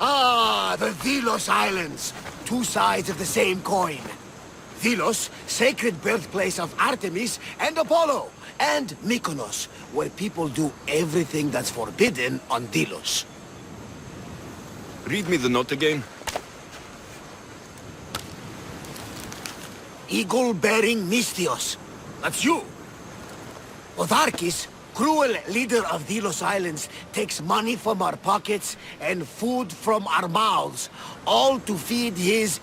Ah, the Delos Islands. Two sides of the same coin. Delos, sacred birthplace of Artemis and Apollo. And Mykonos, where people do everything that's forbidden on Delos. Read me the note again. Eagle-bearing Mystios. That's you. Podarkis, cruel leader of Delos Islands, takes money from our pockets and food from our mouths, all to feed his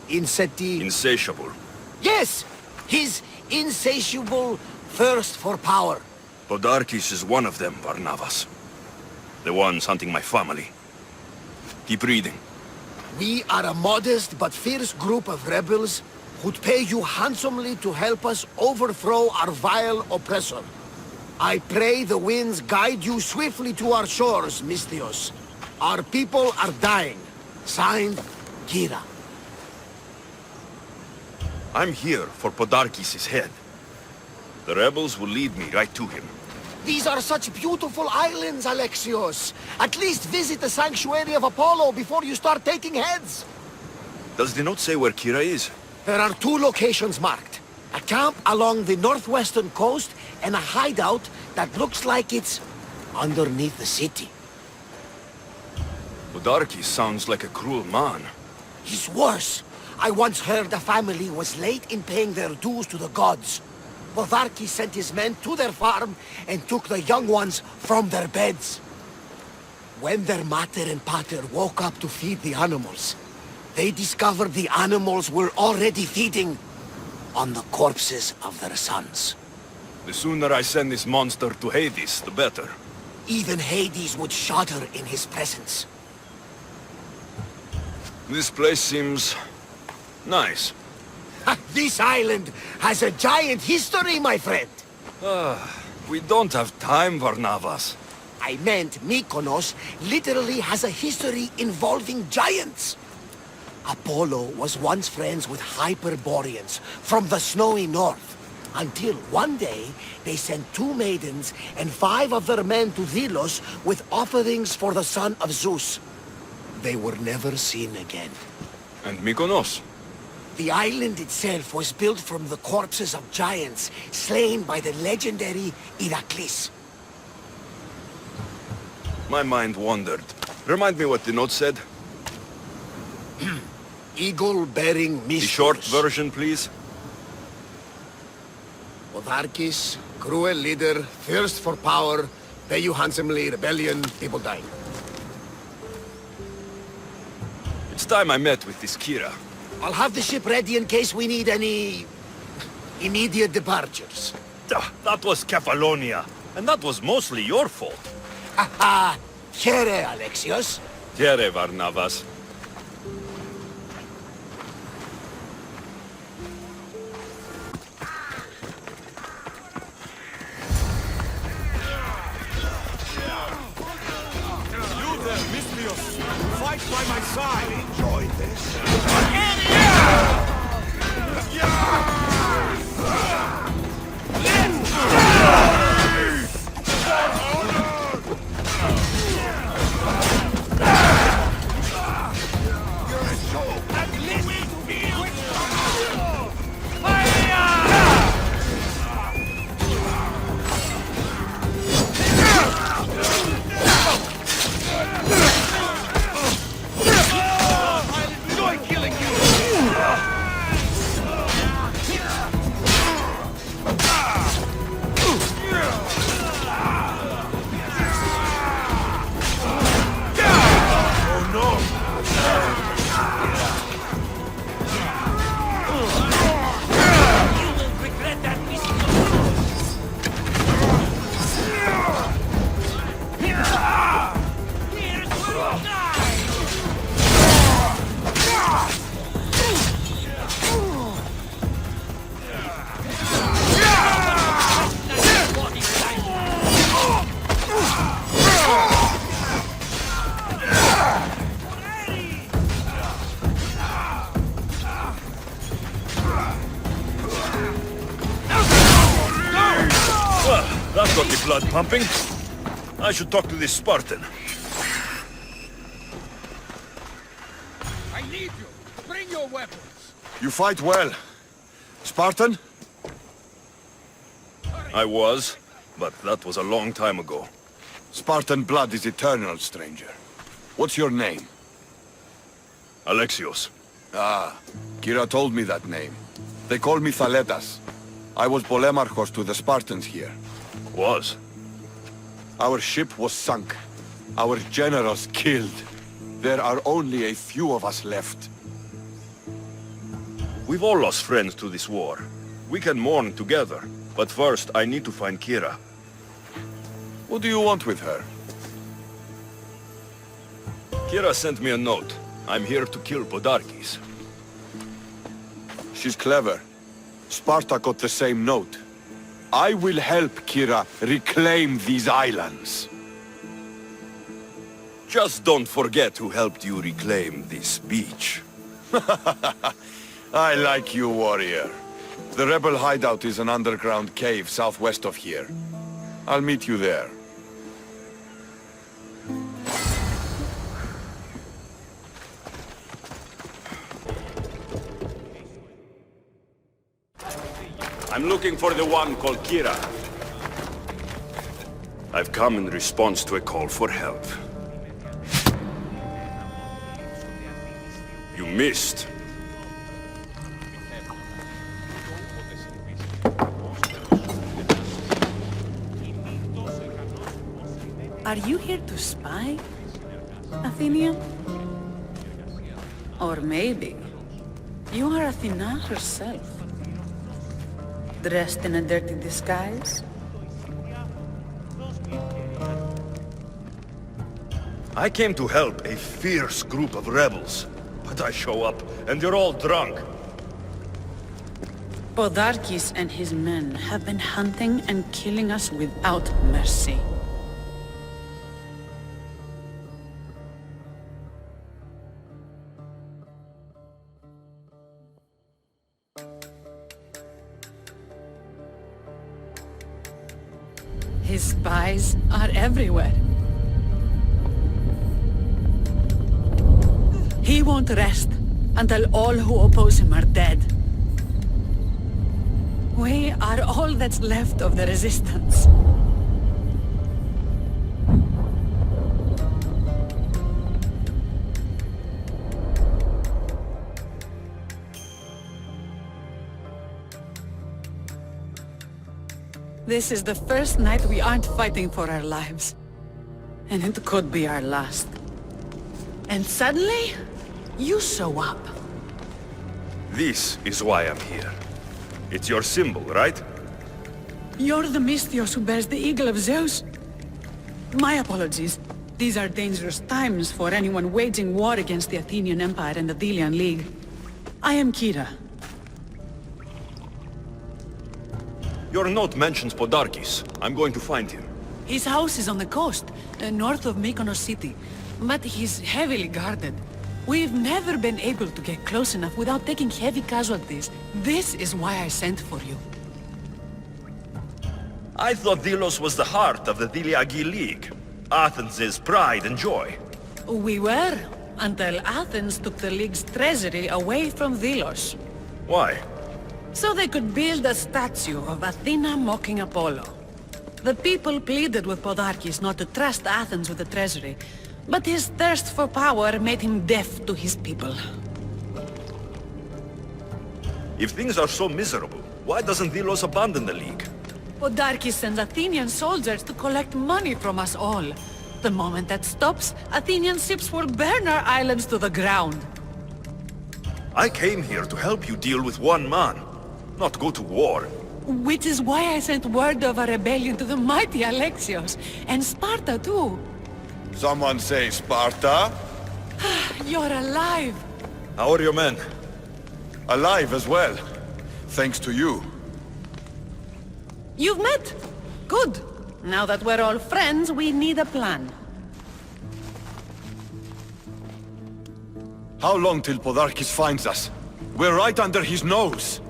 Insatiable. Yes! His insatiable thirst for power. Podarkis is one of them, Barnabas. The ones hunting my family. Keep reading. We are a modest but fierce group of rebels who'd pay you handsomely to help us overthrow our vile oppressor. I pray the winds guide you swiftly to our shores, Mystios. Our people are dying. Signed, Kyra. I'm here for Podarkis' head. The rebels will lead me right to him. These are such beautiful islands, Alexios. At least visit the sanctuary of Apollo before you start taking heads. Does the note say where Kyra is? There are two locations marked. A camp along the northwestern coast and a hideout that looks like it's underneath the city. Podarkis sounds like a cruel man. He's worse. I once heard a family was late in paying their dues to the gods. Podarkis sent his men to their farm and took the young ones from their beds. When their mater and pater woke up to feed the animals, they discovered the animals were already feeding on the corpses of their sons. The sooner I send this monster to Hades, the better. Even Hades would shudder in his presence. This place seems nice. This island has a giant history, my friend. We don't have time, Barnabas. I meant Mykonos literally has a history involving giants. Apollo was once friends with Hyperboreans from the snowy north, until one day they sent 2 maidens and 5 of their men to Delos with offerings for the son of Zeus. They were never seen again. And Mykonos? The island itself was built from the corpses of giants slain by the legendary Iraklis. My mind wandered. Remind me what the note said. Eagle-bearing Mystios. The short version, please. Podarkis, cruel leader, thirst for power, pay you handsomely, rebellion, people dying. It's time I met with this Kyra. I'll have the ship ready in case we need any immediate departures. That was Kefalonia, and that was mostly your fault. Haha, Here, Alexios. Here, Barnabas. You there, Mystios! Fight by my side! Enjoy this! That got the blood pumping. I should talk to this Spartan. need you! Bring your weapons! You fight well. Spartan? I was, but that was a long time ago. Spartan blood is eternal, stranger. What's your name? Alexios. Ah, Kyra told me that name. They call me Thaletas. I was Polemarchos to the Spartans here. Was? Our ship was sunk. Our generals killed. There are only a few of us left. We've all lost friends to this war. We can mourn together, but first I need to find Kyra. What do you want with her? Kyra sent me a note. I'm here to kill Podarkis. She's clever. Sparta got the same note. I will help Kyra reclaim these islands. Just don't forget who helped you reclaim this beach. I like you, warrior. The rebel hideout is an underground cave southwest of here. I'll meet you there. I'm looking for the one called Kyra. I've come in response to a call for help. You missed. Are you here to spy, Athenian? Or maybe you are Athena herself, dressed in a dirty disguise? I came to help a fierce group of rebels, but I show up and they're all drunk. Podarkis and his men have been hunting and killing us without mercy. His spies are everywhere. He won't rest until all who oppose him are dead. We are all that's left of the resistance. This is the first night we aren't fighting for our lives. And it could be our last. And suddenly, you show up. This is why I'm here. It's your symbol, right? You're the Mystios who bears the eagle of Zeus? My apologies. These are dangerous times for anyone waging war against the Athenian Empire and the Delian League. I am Kyra. Your note mentions Podarkis. I'm going to find him. His house is on the coast, north of Mykonos city. But he's heavily guarded. We've never been able to get close enough without taking heavy casualties. This is why I sent for you. I thought Delos was the heart of the Deliagi League. Athens' pride and joy. We were, until Athens took the League's treasury away from Delos. Why? So they could build a statue of Athena mocking Apollo. The people pleaded with Podarkis not to trust Athens with the treasury, but his thirst for power made him deaf to his people. If things are so miserable, why doesn't Delos abandon the League? Podarkis sends Athenian soldiers to collect money from us all. The moment that stops, Athenian ships will burn our islands to the ground. I came here to help you deal with one man, not go to war. Which is why I sent word of a rebellion to the mighty Alexios, and Sparta too. Someone say Sparta? You're alive! How are your men? Alive as well. Thanks to you. You've met? Good. Now that we're all friends, we need a plan. How long till Podarkis finds us? We're right under his nose.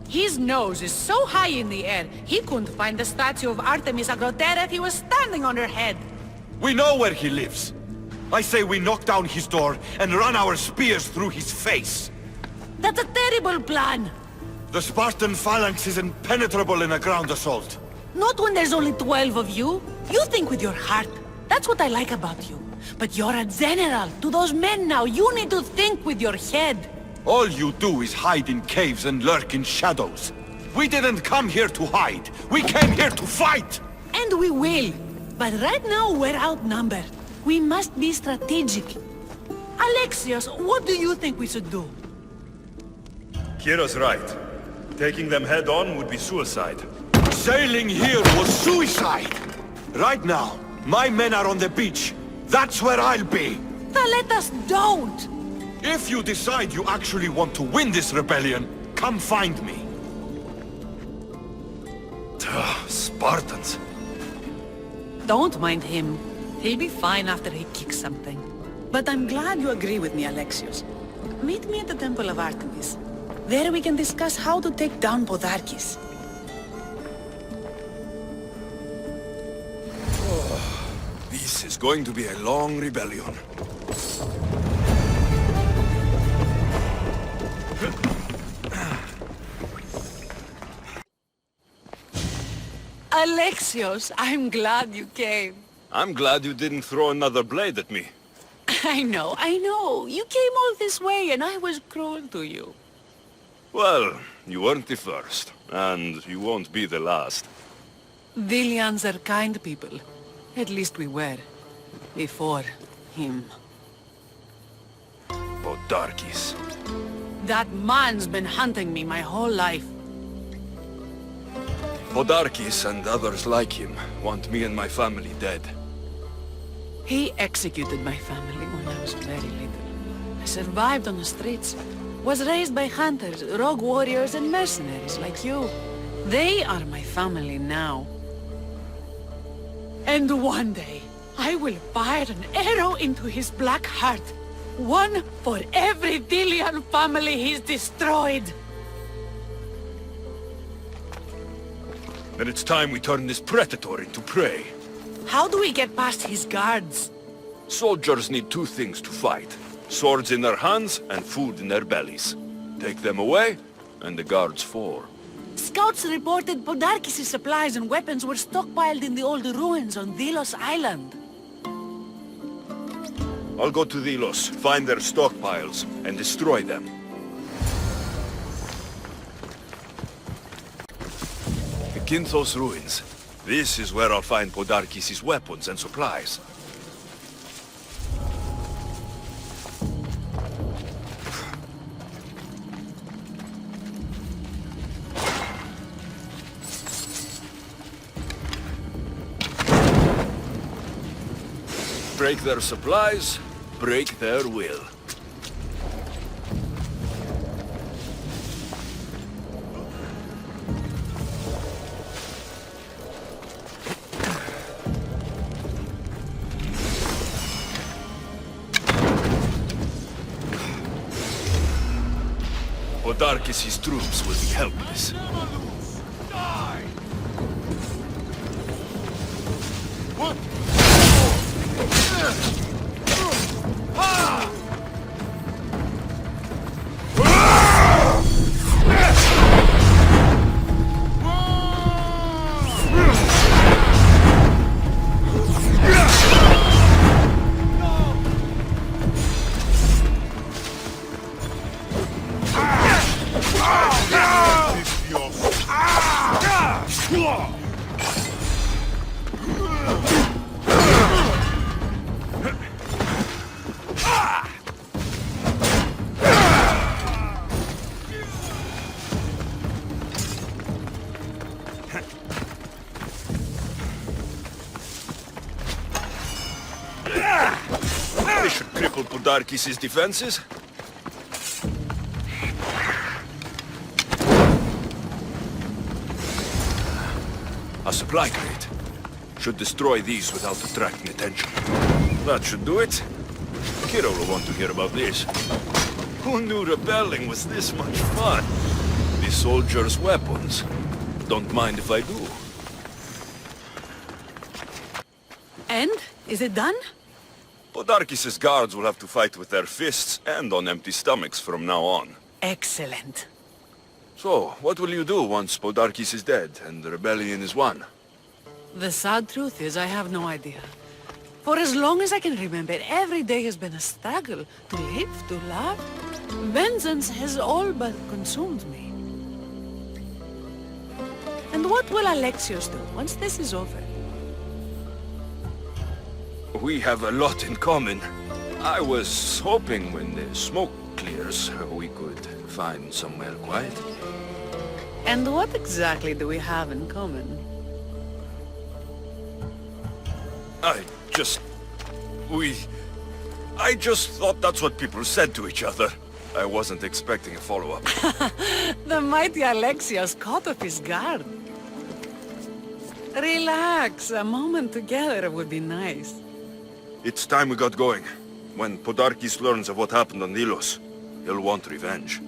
His nose is so high in the air, he couldn't find the statue of Artemis Agrothera if he was standing on her head. We know where he lives. I say we knock down his door and run our spears through his face. That's a terrible plan! The Spartan phalanx is impenetrable in a ground assault. Not when there's only 12 of you. You think with your heart. That's what I like about you. But you're a general. To those men now, you need to think with your head. All you do is hide in caves and lurk in shadows. We didn't come here to hide. We came here to fight! And we will. But right now, we're outnumbered. We must be strategic. Alexios, what do you think we should do? Kyra's right. Taking them head-on would be suicide. Sailing here was suicide! Right now, my men are on the beach. That's where I'll be! Thaletas, don't! If you decide you actually want to win this rebellion, come find me. Spartans. Don't mind him. He'll be fine after he kicks something. But I'm glad you agree with me, Alexios. Meet me at the Temple of Artemis. There we can discuss how to take down Podarkis. This is going to be a long rebellion. Alexios, I'm glad you came. I'm glad you didn't throw another blade at me. I know. You came all this way and I was cruel to you. Well, you weren't the first, and you won't be the last. Dilians are kind people. At least we were. Before him. Podarkis. That man's been hunting me my whole life. Podarkis and others like him want me and my family dead. He executed my family when I was very little. I survived on the streets. Was raised by hunters, rogue warriors, and mercenaries like you. They are my family now. And one day, I will fire an arrow into his black heart. One for every Dilian family he's destroyed. Then it's time we turn this predator into prey. How do we get past his guards? Soldiers need two things to fight. Swords in their hands and food in their bellies. Take them away, and the guards fall. Scouts reported Podarkis' supplies and weapons were stockpiled in the old ruins on Delos Island. I'll go to Delos, find their stockpiles, and destroy them. The Kinthos ruins. This is where I'll find Podarkis' weapons and supplies. Break their supplies, break their will. Podarkis' troops will be helpless. This should cripple Podarkis' defenses. A supply crate. Should destroy these without attracting attention. That should do it. Kyra will want to hear about this. Who knew rebelling was this much fun? The soldiers' weapons. Don't mind if I do. And? Is it done? Podarkis' guards will have to fight with their fists and on empty stomachs from now on. Excellent. So, what will you do once Podarkis is dead and the rebellion is won? The sad truth is I have no idea. For as long as I can remember, every day has been a struggle to live, to love. Vengeance has all but consumed me. And what will Alexios do once this is over? We have a lot in common. I was hoping when the smoke clears, we could find somewhere quiet. And what exactly do we have in common? I just thought that's what people said to each other. I wasn't expecting a follow-up. The mighty Alexios caught off his guard. Relax, a moment together would be nice. It's time we got going. When Podarkis learns of what happened on Delos, he'll want revenge.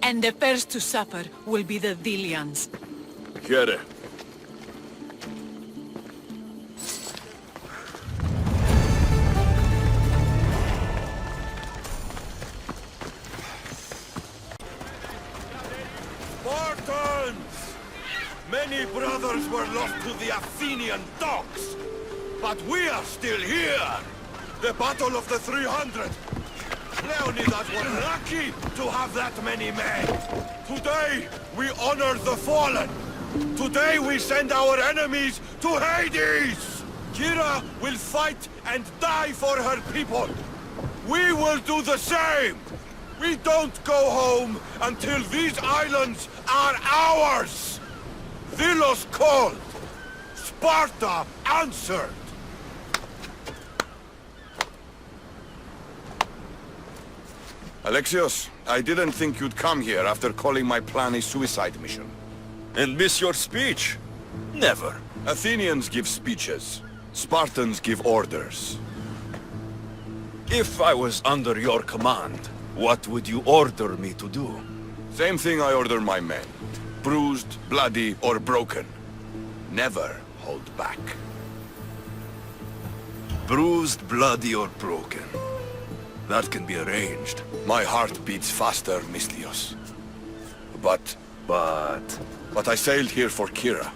And the first to suffer will be the Delians. Kyra. Spartans! Many brothers were lost to the Athenian dogs, but we are still here! The Battle of the 300! Leonidas was lucky to have that many men! Today, we honor the fallen! Today we send our enemies to Hades! Kyra will fight and die for her people! We will do the same! We don't go home until these islands are ours! Delos called! Sparta answered! Alexios, I didn't think you'd come here after calling my plan a suicide mission. And miss your speech? Never. Athenians give speeches. Spartans give orders. If I was under your command, what would you order me to do? Same thing I order my men. Bruised, bloody, or broken. Never hold back. Bruised, bloody, or broken. That can be arranged. My heart beats faster, Misthios. But I sailed here for Kyra.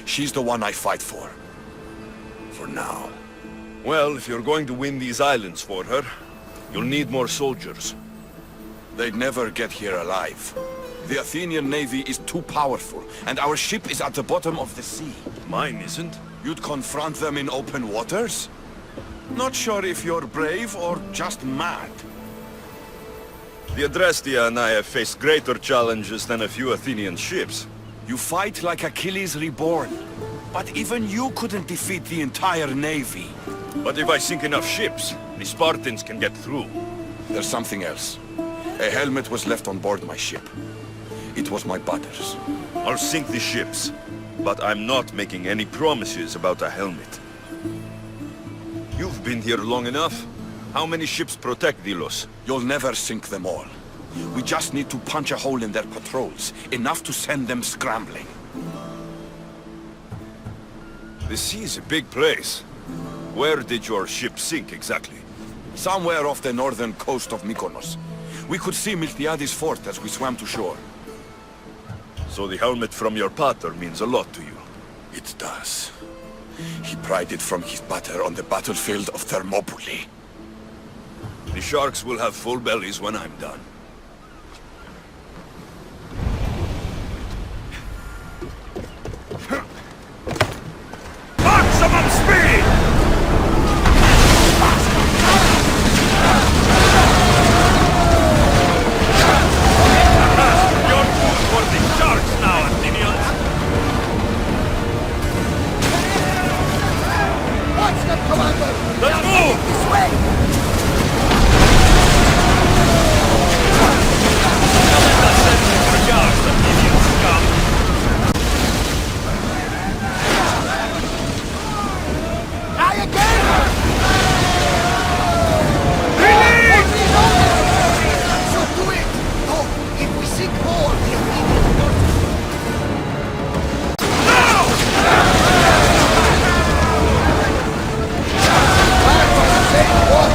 She's the one I fight for. For now. Well, if you're going to win these islands for her, you'll need more soldiers. They'd never get here alive. The Athenian navy is too powerful, and our ship is at the bottom of the sea. Mine isn't. You'd confront them in open waters? Not sure if you're brave or just mad. The Adrestia and I have faced greater challenges than a few Athenian ships. You fight like Achilles reborn. But even you couldn't defeat the entire navy. But if I sink enough ships, the Spartans can get through. There's something else. A helmet was left on board my ship. It was my brother's. I'll sink the ships, but I'm not making any promises about a helmet. You've been here long enough. How many ships protect Delos? You'll never sink them all. We just need to punch a hole in their patrols, enough to send them scrambling. The sea's a big place. Where did your ship sink exactly? Somewhere off the northern coast of Mykonos. We could see Miltiades fort as we swam to shore. So the helmet from your pater means a lot to you. It does. He pried it from his pater on the battlefield of Thermopylae. The sharks will have full bellies when I'm done. Maximum speed! You're food for the sharks now, Athenians! Watch them, Commander! Let's move! This way! Try again! So do it! Oh, if we sink more, the Athenians will... Back on the same water!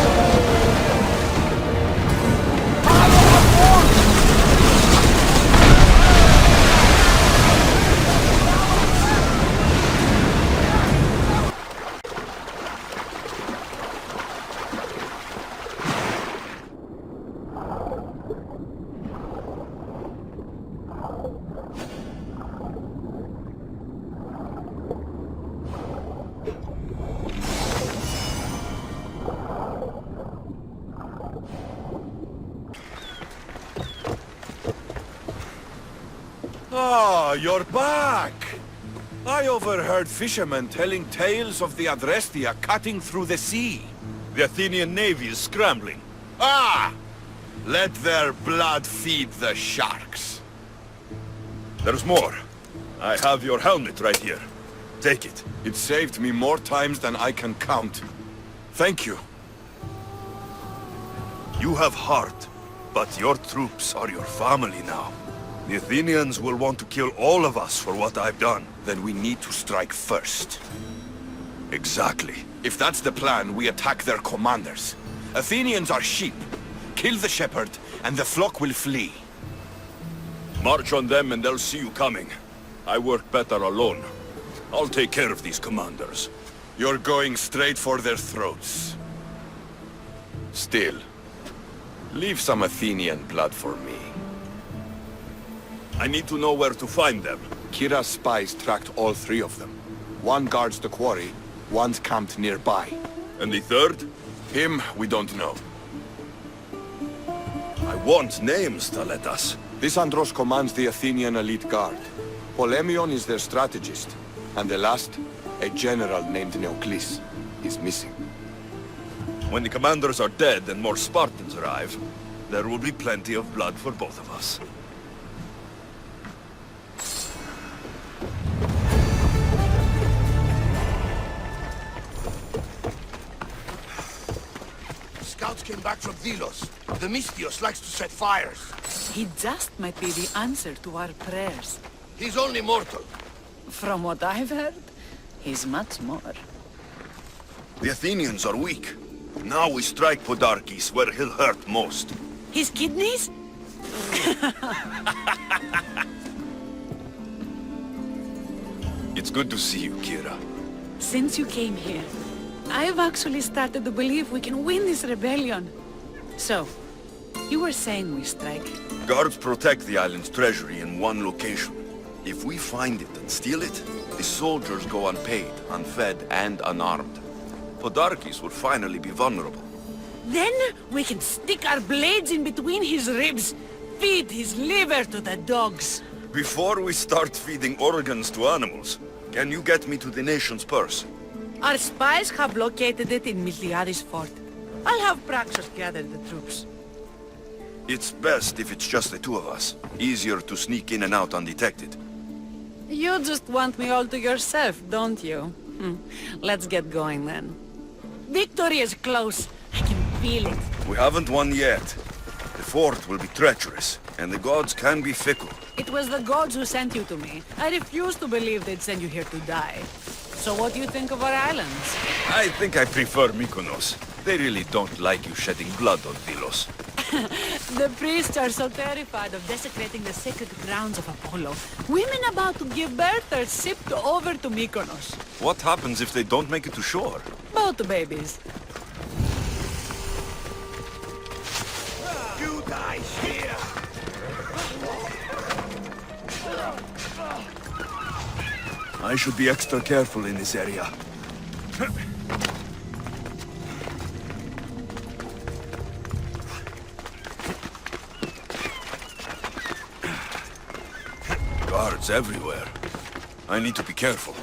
Ah, you're back! I overheard fishermen telling tales of the Adrestia cutting through the sea. The Athenian navy is scrambling. Ah! Let their blood feed the sharks. There's more. I have your helmet right here. Take it. It saved me more times than I can count. Thank you. You have heart, but your troops are your family now. The Athenians will want to kill all of us for what I've done. Then we need to strike first. Exactly. If that's the plan, we attack their commanders. Athenians are sheep. Kill the shepherd, and the flock will flee. March on them and they'll see you coming. I work better alone. I'll take care of these commanders. You're going straight for their throats. Still, leave some Athenian blood for me. I need to know where to find them. Kyra's spies tracked all three of them. One guards the quarry, one's camped nearby. And the third? Him, we don't know. I want names, Thaletas. This Andros commands the Athenian elite guard. Polemion is their strategist. And the last, a general named Neoclis, is missing. When the commanders are dead and more Spartans arrive, there will be plenty of blood for both of us. Scouts came back from Delos. The Mystios likes to set fires. He just might be the answer to our prayers. He's only mortal. From what I've heard, he's much more. The Athenians are weak. Now we strike Podarkis where he'll hurt most. His kidneys? It's good to see you, Kyra. Since you came here, I've actually started to believe we can win this rebellion. So, you were saying we strike. Guards protect the island's treasury in one location. If we find it and steal it, the soldiers go unpaid, unfed, and unarmed. Podarkis will finally be vulnerable. Then we can stick our blades in between his ribs, feed his liver to the dogs. Before we start feeding organs to animals, can you get me to the nation's purse? Our spies have located it in Miltiades fort. I'll have Praxos gather the troops. It's best if it's just the two of us. Easier to sneak in and out undetected. You just want me all to yourself, don't you? Let's get going then. Victory is close. I can feel it. We haven't won yet. The fort will be treacherous, and the gods can be fickle. It was the gods who sent you to me. I refuse to believe they'd send you here to die. So what do you think of our islands? I think I prefer Mykonos. They really don't like you shedding blood on Delos. The priests are so terrified of desecrating the sacred grounds of Apollo. Women about to give birth are shipped over to Mykonos. What happens if they don't make it to shore? Both babies. You guys here! I should be extra careful in this area. Guards everywhere. I need to be careful.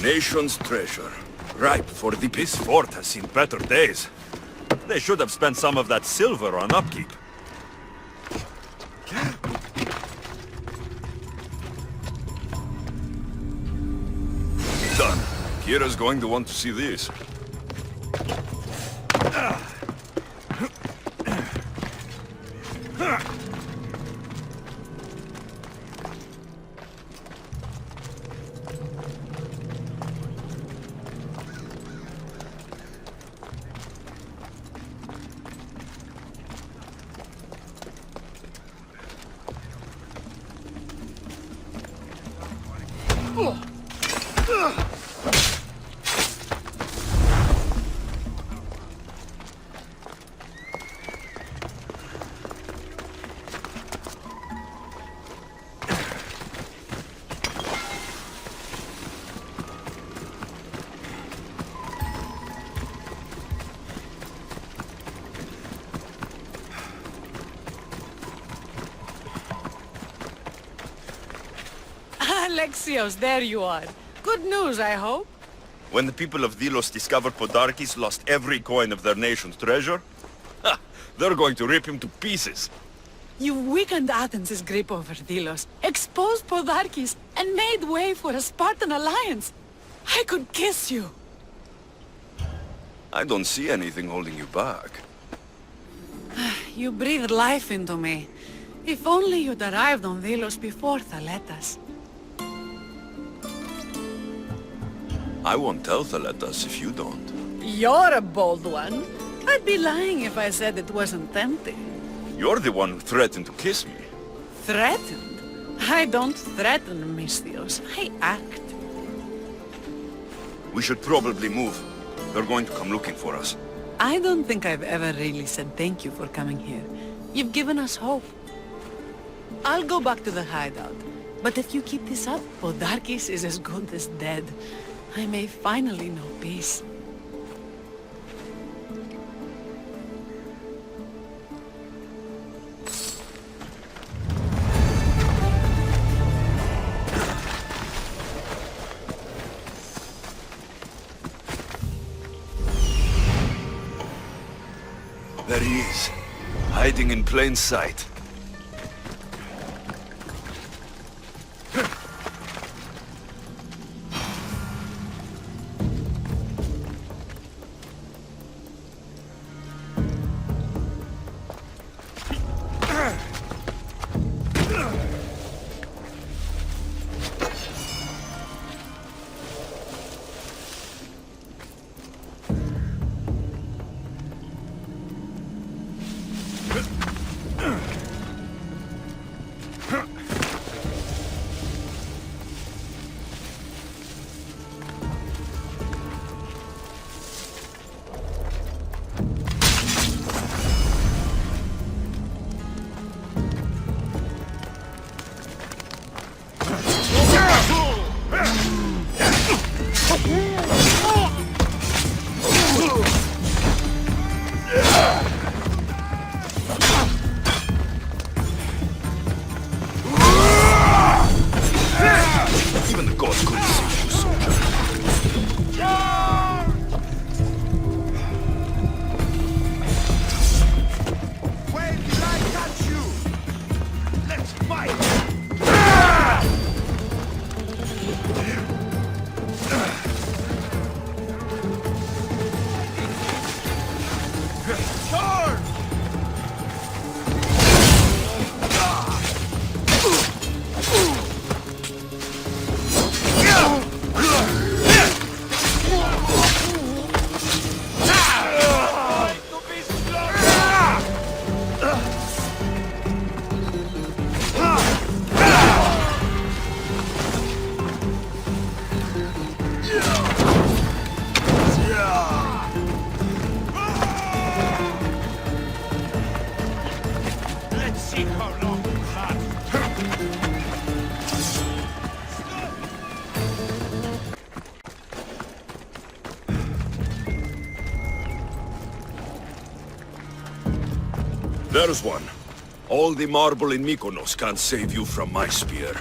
Nation's treasure. Ripe for the peace. This fort has seen better days. They should have spent some of that silver on upkeep. Done. Kyra's going to want to see this. Alexios, there you are. Good news, I hope. When the people of Delos discovered Podarkis lost every coin of their nation's treasure, ha, they're going to rip him to pieces. You weakened Athens' grip over Delos, exposed Podarkis, and made way for a Spartan alliance. I could kiss you. I don't see anything holding you back. You breathed life into me. If only you'd arrived on Delos before Thaletas. I won't tell Thaletas if you don't. You're a bold one. I'd be lying if I said it wasn't tempting. You're the one who threatened to kiss me. Threatened? I don't threaten, Misthios. I act. We should probably move. They're going to come looking for us. I don't think I've ever really said thank you for coming here. You've given us hope. I'll go back to the hideout. But if you keep this up, Podarkis is as good as dead. I may finally know peace. There he is, hiding in plain sight. Even the gods couldn't save you, soldier. When did I catch you? Let's fight! Charge! Let's see how long you last. There's one. All the marble in Mykonos can't save you from my spear.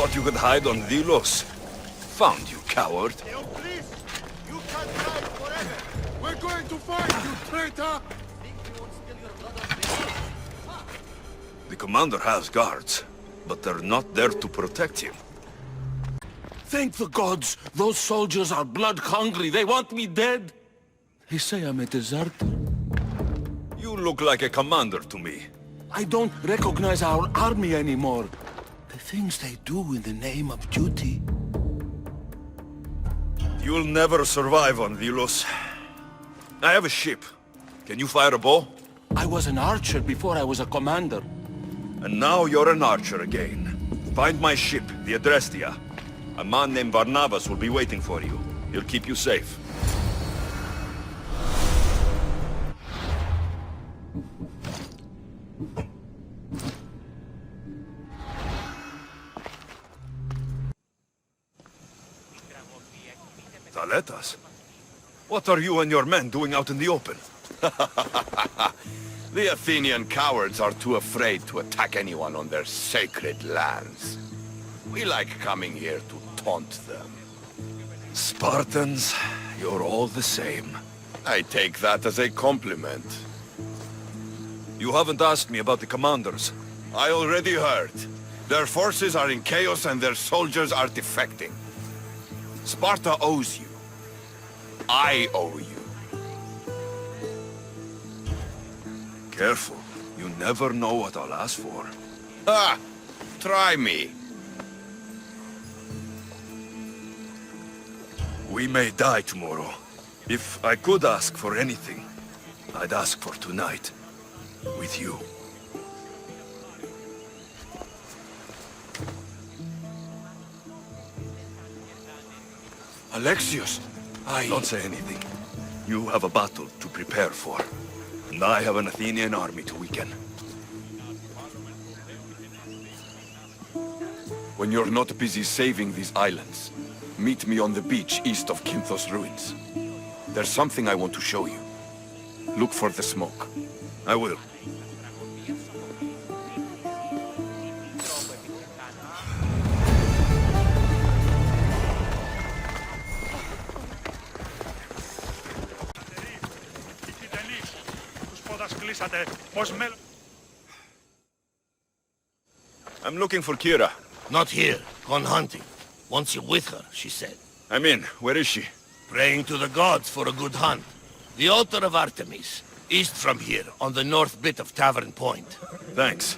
Thought you could hide on Delos? Found you, coward. Oh, please! You can't hide forever! We're going to find you, traitor! The commander has guards, but they're not there to protect him. Thank the gods! Those soldiers are blood-hungry. They want me dead. They say I'm a deserter. You look like a commander to me. I don't recognize our army anymore. The things they do in the name of duty. You'll never survive on Delos. I have a ship. Can you fire a bow? I was an archer before I was a commander. And now you're an archer again. Find my ship, the Adrestia. A man named Barnabas will be waiting for you. He'll keep you safe. Thaletas? What are you and your men doing out in the open? The Athenian cowards are too afraid to attack anyone on their sacred lands. We like coming here to taunt them. Spartans, you're all the same. I take that as a compliment. You haven't asked me about the commanders. I already heard. Their forces are in chaos and their soldiers are defecting. Sparta owes you. I owe you. Careful. You never know what I'll ask for. Ah! Try me. We may die tomorrow. If I could ask for anything, I'd ask for tonight. With you. Alexios, Don't say anything. You have a battle to prepare for. And I have an Athenian army to weaken. When you're not busy saving these islands, meet me on the beach east of Kinthos ruins. There's something I want to show you. Look for the smoke. I will. I'm looking for Kyra. Not here. Gone hunting. Wants you with her, she said. I'm in. Where is she? Praying to the gods for a good hunt. The altar of Artemis. East from here, on the north bit of Tavern Point. Thanks.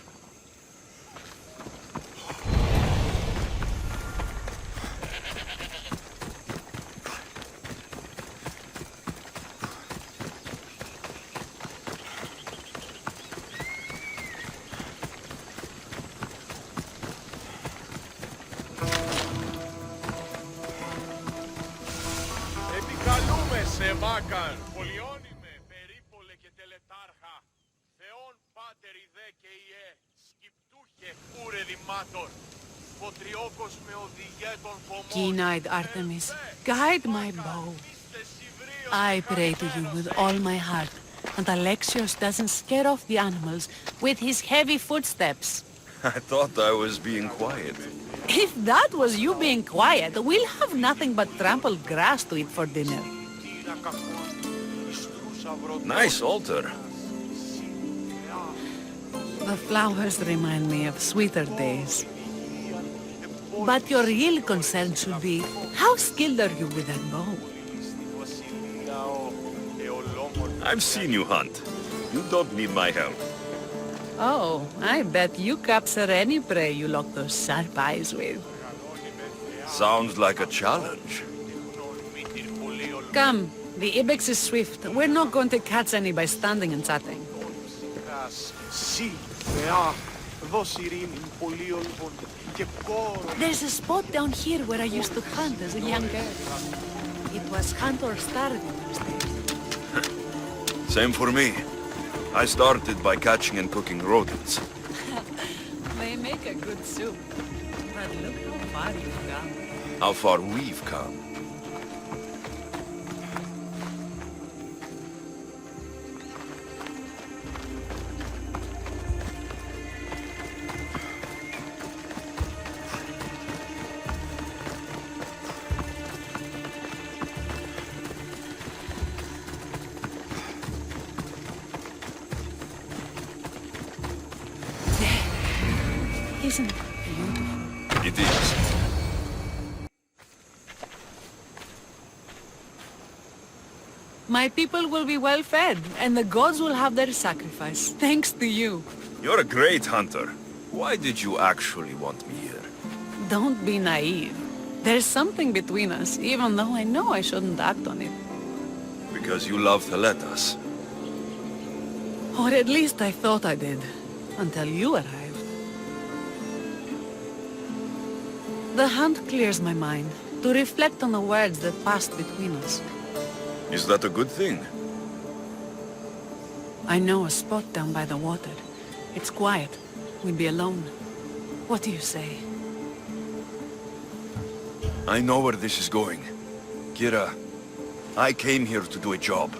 Επικαλούμε σε Βάκαν, πολιώνυμε, περίπολε και τελετάρχα, Θεόν πάτερ ιδέ και ιέ, σκυπτούχε ούρε δημάτων, φωτριόκος με οδηγέ των κομμών. Keen-eyed Artemis, guide my bow. I pray to you with all my heart, and Alexios doesn't scare off the animals with his heavy footsteps. I thought I was being quiet. If that was you being quiet, we'll have nothing but trampled grass to eat for dinner. Nice altar. The flowers remind me of sweeter days. But your real concern should be, how skilled are you with that bow? I've seen you hunt. You don't need my help. Oh, I bet you capture any prey you lock those sharp eyes with. Sounds like a challenge. Come, the ibex is swift. We're not going to catch any by standing and chatting. There's a spot down here where I used to hunt as a young girl. It was hunt or starve in those days. Same for me. I started by catching and cooking rodents. They make a good soup. But look how far you've come. How far we've come. isn't beautiful? It is. My people will be well fed, and the gods will have their sacrifice, thanks to you. You're a great hunter. Why did you actually want me here? Don't be naive. There's something between us, even though I know I shouldn't act on it. Because you love Thaletas. Or at least I thought I did, until you arrived. The hunt clears my mind, to reflect on the words that passed between us. Is that a good thing? I know a spot down by the water. It's quiet. We'd be alone. What do you say? I know where this is going. Kyra, I came here to do a job,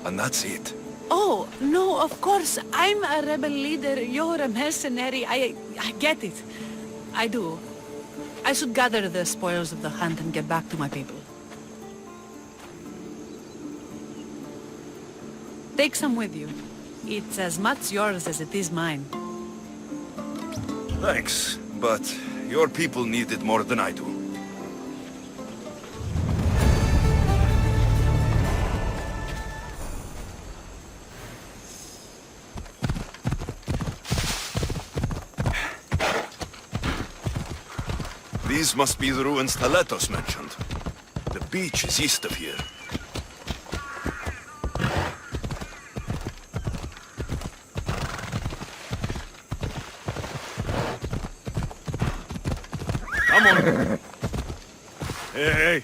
and that's it. Oh, no, of course. I'm a rebel leader. You're a mercenary. I get it. I do. I should gather the spoils of the hunt and get back to my people. Take some with you. It's as much yours as it is mine. Thanks, but your people need it more than I do. These must be the ruins Thaletas mentioned. The beach is east of here. Come on! Hey!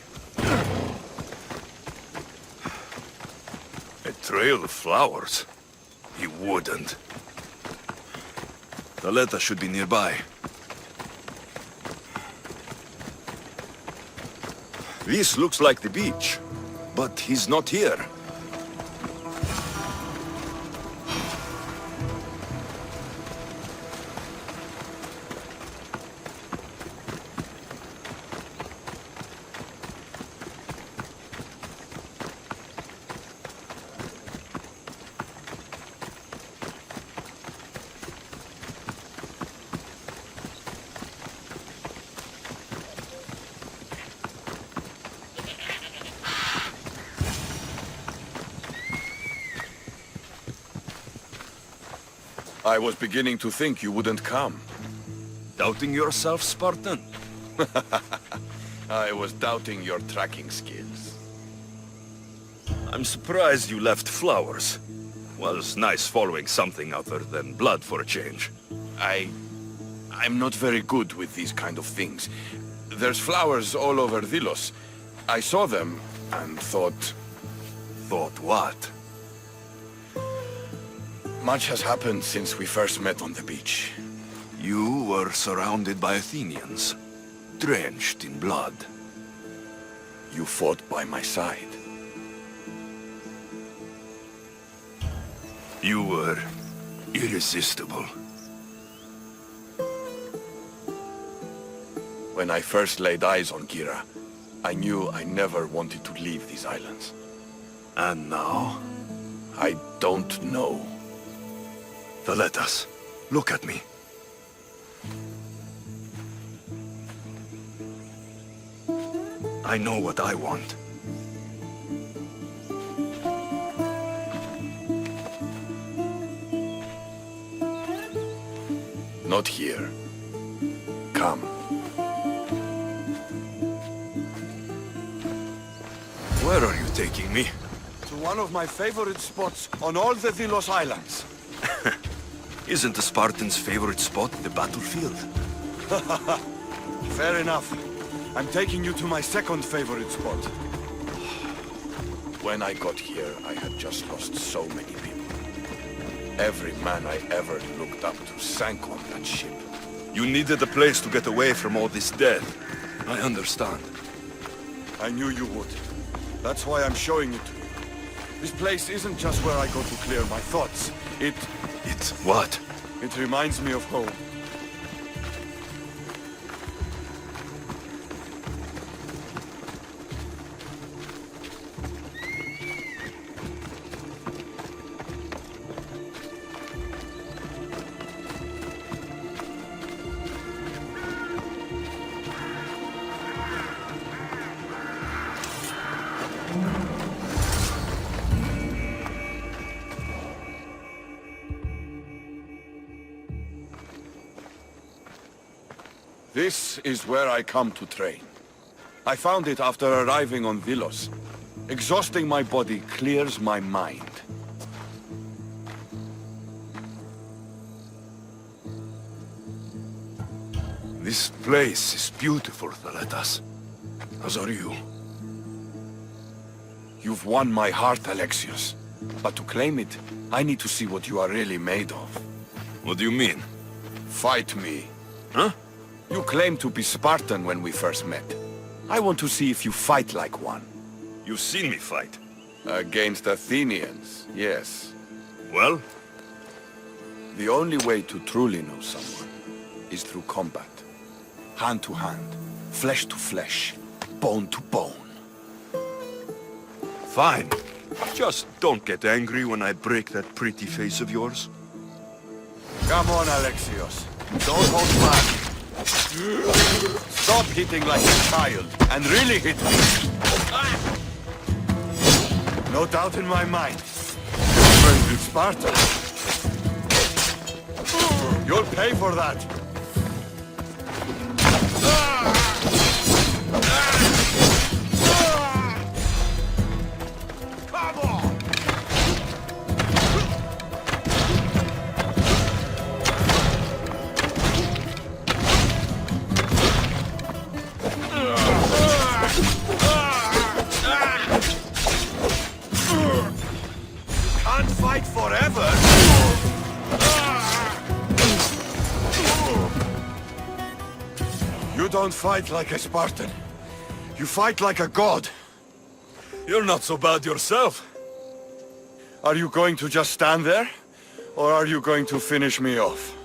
A trail of flowers? He wouldn't. Thaletas should be nearby. This looks like the beach, but he's not here. I was beginning to think you wouldn't come. Doubting yourself, Spartan? I was doubting your tracking skills. I'm surprised you left flowers. Was nice following something other than blood for a change. I'm not very good with these kind of things. There's flowers all over Delos. I saw them and thought... Thought what? Much has happened since we first met on the beach. You were surrounded by Athenians, drenched in blood. You fought by my side. You were irresistible. When I first laid eyes on Kyra, I knew I never wanted to leave these islands. And now? I don't know. Thaletas, look at me. I know what I want. Not here. Come. Where are you taking me? To one of my favorite spots on all the Delos Islands. Isn't the Spartans' favorite spot the battlefield? Fair enough. I'm taking you to my second favorite spot. When I got here, I had just lost so many people. Every man I ever looked up to sank on that ship. You needed a place to get away from all this death. I understand. I knew you would. That's why I'm showing it to you. This place isn't just where I go to clear my thoughts. It's what? It reminds me of home. This is where I come to train. I found it after arriving on Vilos. Exhausting my body clears my mind. This place is beautiful, Thaletas. As are you. You've won my heart, Alexios. But to claim it, I need to see what you are really made of. What do you mean? Fight me. Huh? You claimed to be Spartan when we first met. I want to see if you fight like one. You've seen me fight. Against Athenians, yes. Well? The only way to truly know someone is through combat. Hand to hand, flesh to flesh, bone to bone. Fine. Just don't get angry when I break that pretty face of yours. Come on, Alexios. Don't hold back. Stop hitting like a child, and really hit me. No doubt in my mind. Your friend with Sparta. You'll pay for that. Come on! Can't fight forever. You don't fight like a Spartan. You fight like a god. You're not so bad yourself. Are you going to just stand there? Or are you going to finish me off?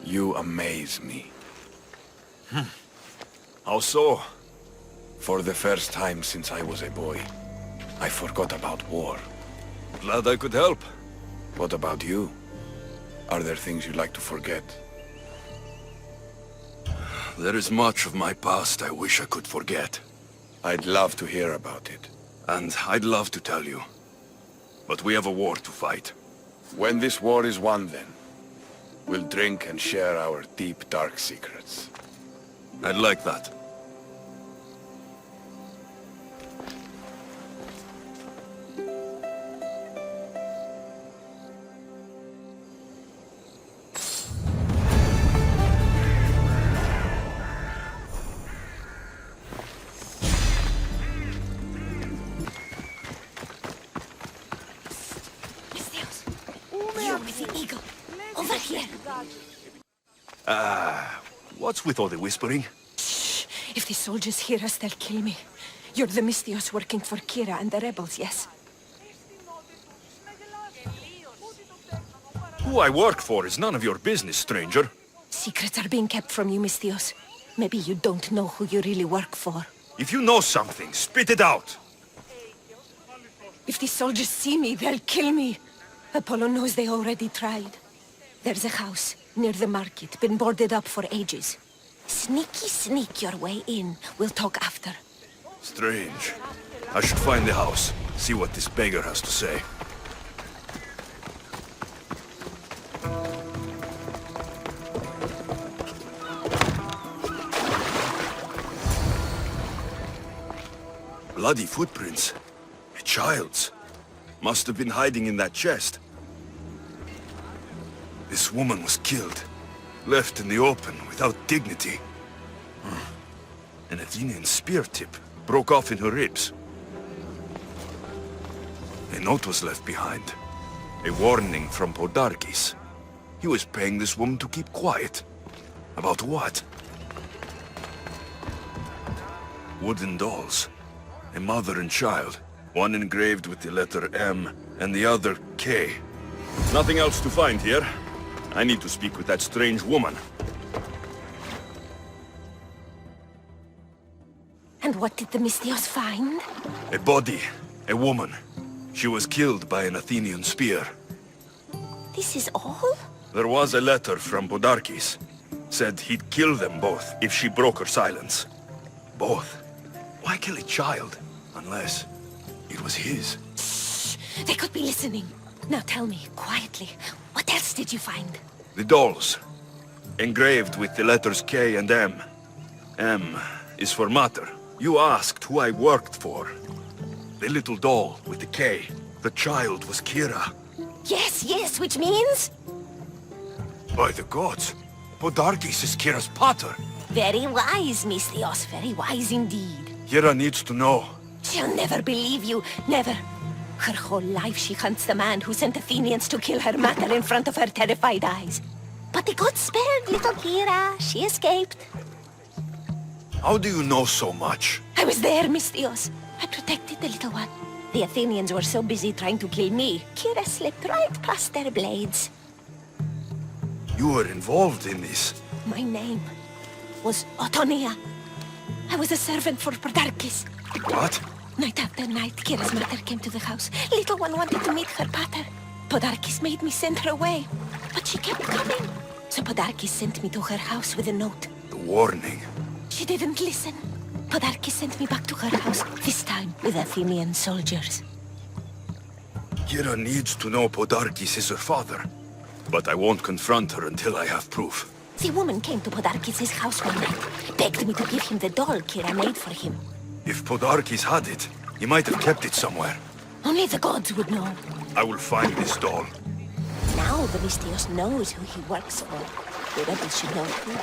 You amaze me. How so? For the first time since I was a boy, I forgot about war. Glad I could help. What about you? Are there things you'd like to forget? There is much of my past I wish I could forget. I'd love to hear about it. And I'd love to tell you. But we have a war to fight. When this war is won, then, we'll drink and share our deep, dark secrets. I'd like that. You with the eagle. Over here. What's with all the whispering? Shh. If the soldiers hear us, they'll kill me. You're the Mystios working for Kyra and the rebels, yes? Who I work for is none of your business, stranger. Secrets are being kept from you, Mystios. Maybe you don't know who you really work for. If you know something, spit it out. If the soldiers see me, they'll kill me. Apollo knows they already tried. There's a house near the market, been boarded up for ages. Sneak your way in. We'll talk after. Strange. I should find the house, see what this beggar has to say. Bloody footprints. A child's. Must have been hiding in that chest. This woman was killed. Left in the open, without dignity. An Athenian spear tip broke off in her ribs. A note was left behind. A warning from Podarkis. He was paying this woman to keep quiet. About what? Wooden dolls. A mother and child. One engraved with the letter M, and the other K. Nothing else to find here. I need to speak with that strange woman. And what did the Misthios find? A body. A woman. She was killed by an Athenian spear. This is all? There was a letter from Podarkis. Said he'd kill them both if she broke her silence. Both? Why kill a child? Unless it was his. Shh! They could be listening. Now tell me, quietly, what else did you find? The dolls. Engraved with the letters K and M. M is for mater. You asked who I worked for. The little doll with the K. The child was Kyra. Yes, yes, which means? By the gods, Podarkis is Kyra's pater. Very wise, Misthios, very wise indeed. Kyra needs to know. She'll never believe you, never. Her whole life she hunts the man who sent Athenians to kill her mater in front of her terrified eyes. But the gods spared little Kyra. She escaped. How do you know so much? I was there, Misthios. I protected the little one. The Athenians were so busy trying to kill me, Kyra slipped right past their blades. You were involved in this. My name was Otonia. I was a servant for Podarkis. What? Night after night, Kyra's mother came to the house. Little one wanted to meet her pater. Podarkis made me send her away, but she kept coming. So Podarkis sent me to her house with a note. The warning. She didn't listen. Podarkis sent me back to her house, this time with Athenian soldiers. Kyra needs to know Podarkis is her father. But I won't confront her until I have proof. The woman came to Podarkis' house one night, begged me to give him the doll Kyra made for him. If Podarkis had it, he might have kept it somewhere. Only the gods would know. I will find this doll. Now the Misthios knows who he works for. The rebels should know too.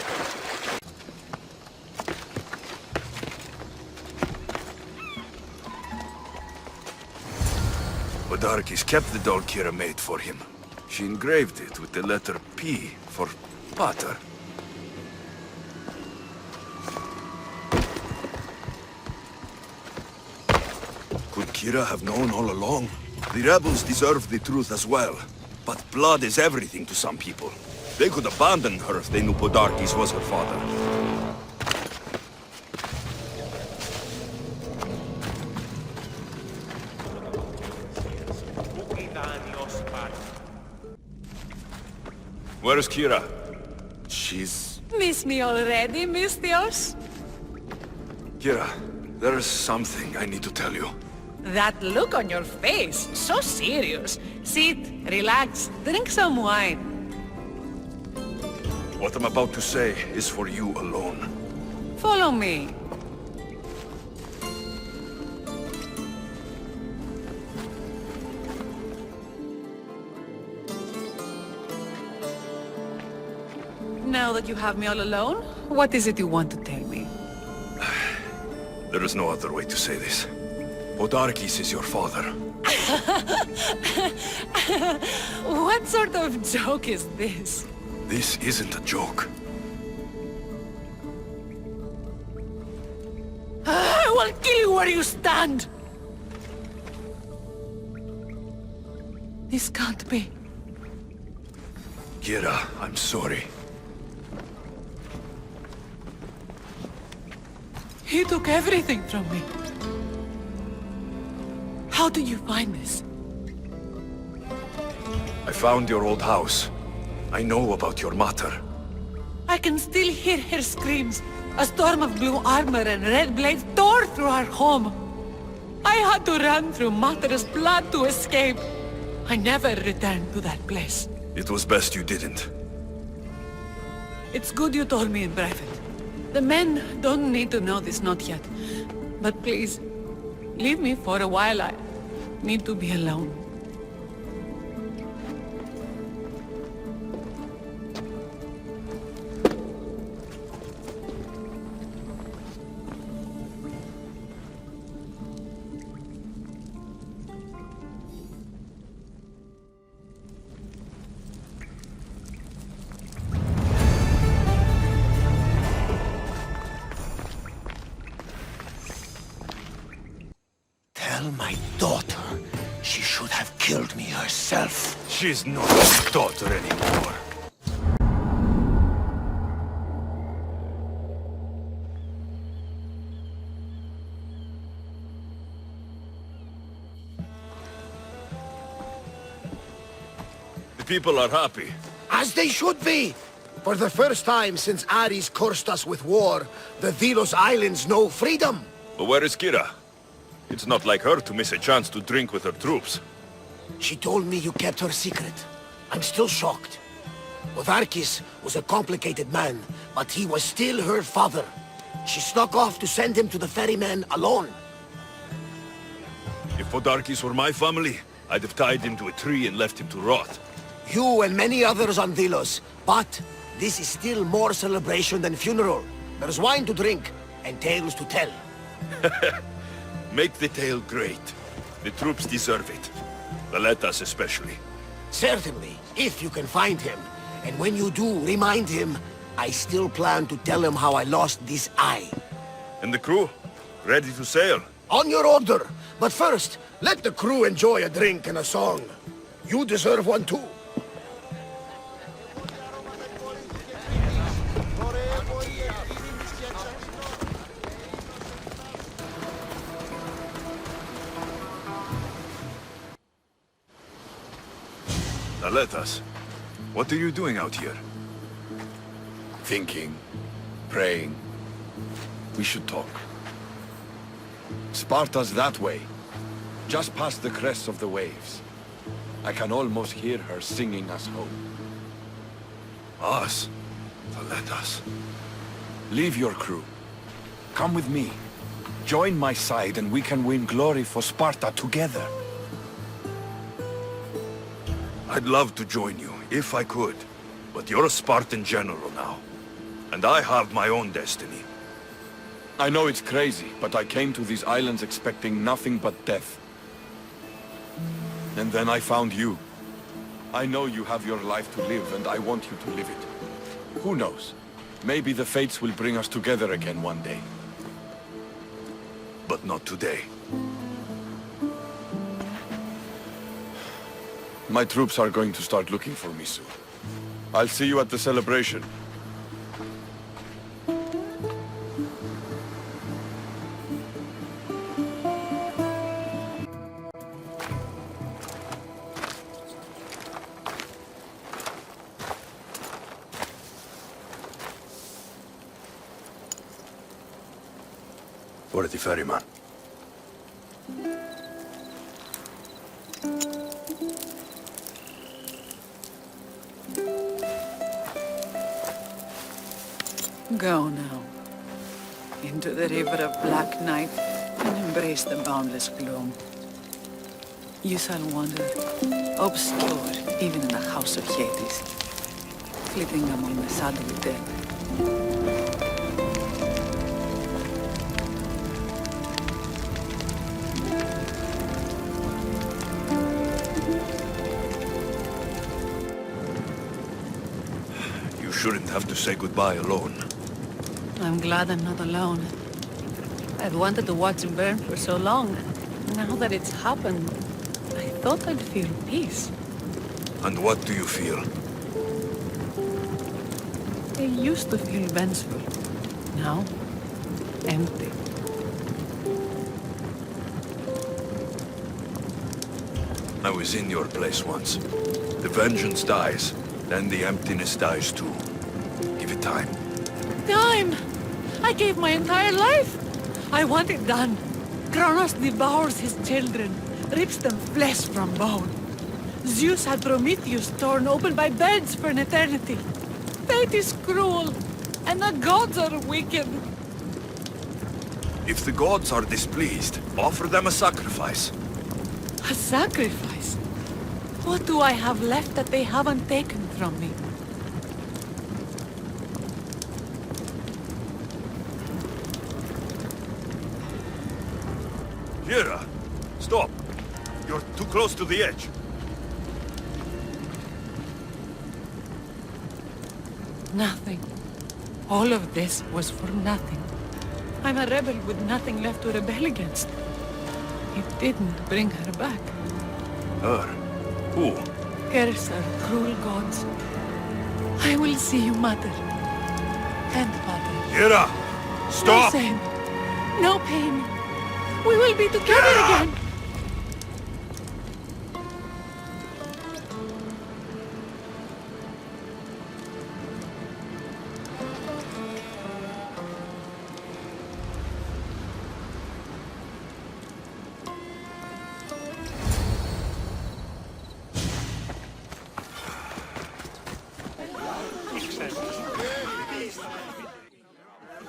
Podarkis kept the doll Kyra made for him. She engraved it with the letter P for pater. Could Kyra have known all along? The rebels deserve the truth as well. But blood is everything to some people. They could abandon her if they knew Podarkis was her father. Where's Kyra? She's... Miss me already, Misthios? Kyra, there's something I need to tell you. That look on your face, so serious. Sit, relax, drink some wine. What I'm about to say is for you alone. Follow me. Now that you have me all alone, what is it you want to tell me? There is no other way to say this. Podarkis is your father. What sort of joke is this? This isn't a joke. I will kill you where you stand! This can't be. Kyra, I'm sorry. He took everything from me. How did you find this? I found your old house. I know about your mater. I can still hear her screams. A storm of blue armor and red blades tore through our home. I had to run through Mater's blood to escape. I never returned to that place. It was best you didn't. It's good you told me in private. The men don't need to know this, not yet. But please, leave me for a while. I need to be alone. Tell my daughter she should have killed me herself. She's not your daughter anymore. The people are happy. As they should be! For the first time since Ares cursed us with war, the Delos Islands know freedom! But where is Kyra? It's not like her to miss a chance to drink with her troops. She told me you kept her secret. I'm still shocked. Podarkis was a complicated man, but he was still her father. She snuck off to send him to the ferryman alone. If Podarkis were my family, I'd have tied him to a tree and left him to rot. You and many others on Delos, but this is still more celebration than funeral. There's wine to drink, and tales to tell. Make the tale great. The troops deserve it. Thaletas especially. Certainly, if you can find him. And when you do, remind him, I still plan to tell him how I lost this eye. And the crew? Ready to sail? On your order. But first, let the crew enjoy a drink and a song. You deserve one too. Thaletas, what are you doing out here? Thinking, praying. We should talk. Sparta's that way, just past the crests of the waves. I can almost hear her singing us home. Us? Thaletas. Leave your crew. Come with me. Join my side and we can win glory for Sparta together. I'd love to join you, if I could. But you're a Spartan general now. And I have my own destiny. I know it's crazy, but I came to these islands expecting nothing but death. And then I found you. I know you have your life to live, and I want you to live it. Who knows? Maybe the fates will bring us together again one day. But not today. My troops are going to start looking for me soon. I'll see you at the celebration. For the ferryman. Go now. Into the river of black night and embrace the boundless gloom. You shall wander, obscure even in the house of Hades, flitting among the saddled dead. You shouldn't have to say goodbye alone. I'm glad I'm not alone. I've wanted to watch him burn for so long. Now that it's happened, I thought I'd feel peace. And what do you feel? I used to feel vengeful. Now, empty. I was in your place once. The vengeance dies, then the emptiness dies too. Give it time. Time! I gave my entire life! I want it done. Kronos devours his children, rips them flesh from bone. Zeus had Prometheus torn open by beds for an eternity. Fate is cruel, and the gods are wicked. If the gods are displeased, offer them a sacrifice. A sacrifice? What do I have left that they haven't taken from me? Kyra, stop. You're too close to the edge. Nothing. All of this was for nothing. I'm a rebel with nothing left to rebel against. It didn't bring her back. Her? Who? Curse are cruel gods. I will see you, mother. And father. Kyra! Stop! No shame. No pain. We will be together again.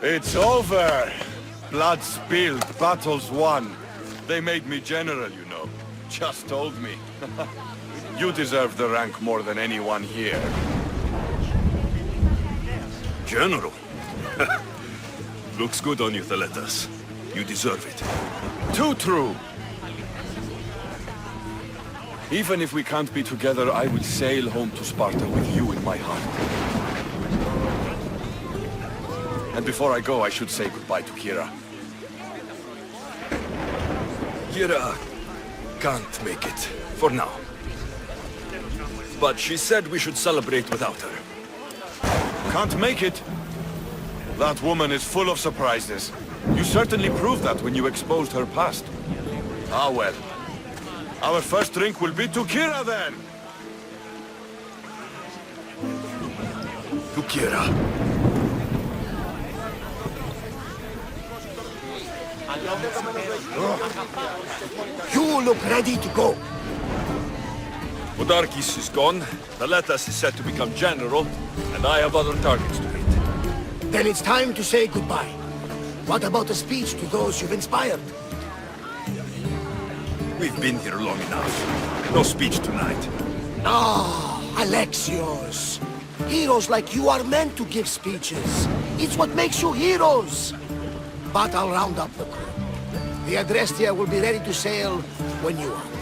It's over. Blood spilled, battles won. They made me general, you know. Just told me. You deserve the rank more than anyone here. General? Looks good on you, Thaletas. You deserve it. Too true. Even if we can't be together, I will sail home to Sparta with you in my heart. And before I go, I should say goodbye to Kyra. Kyra can't make it, for now. But she said we should celebrate without her. Can't make it? That woman is full of surprises. You certainly proved that when you exposed her past. Ah well. Our first drink will be to Kyra then! To Kyra. You look ready to go. Podarkis is gone, Thaletas is set to become general, and I have other targets to hit. Then it's time to say goodbye. What about a speech to those you've inspired? We've been here long enough. No speech tonight. Ah, Alexios. Heroes like you are meant to give speeches. It's what makes you heroes. But I'll round up the crew. The Adrestia will be ready to sail when you are.